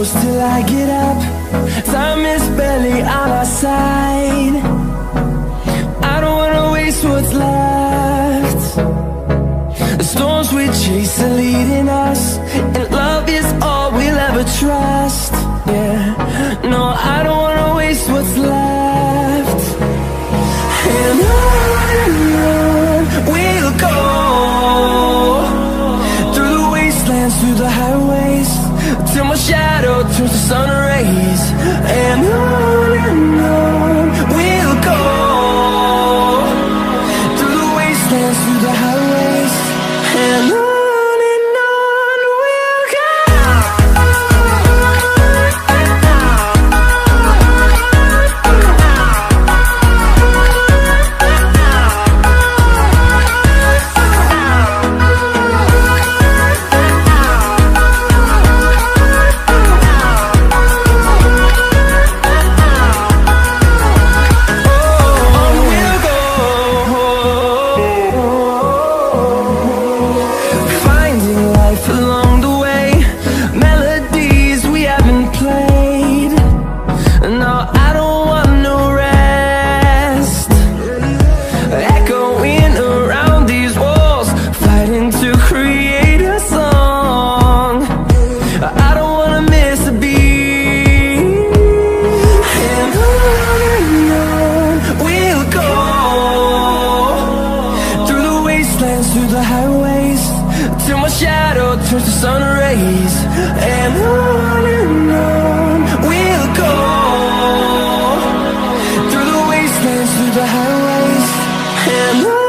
close till I get up. Time is barely on our side. I don't wanna waste what's left. The storms we chase are leading us, and love is all we'll ever trust. Yeah, no, I don't wanna waste what's left. And on we'll go, through the wastelands, through the highways, till my shadow turns to sun rays. And on we'll go, through the wastelands, through the highways, and on. Through the highways, till my shadow turns to sun rays. And on we'll go, through the wastelands, through the highways, and on.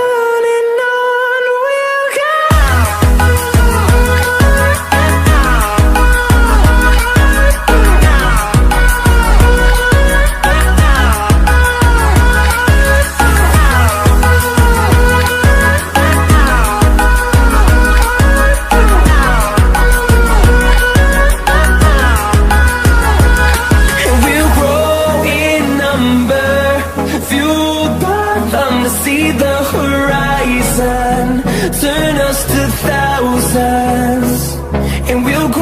See the horizon, turn us to thousands, and we'll grow.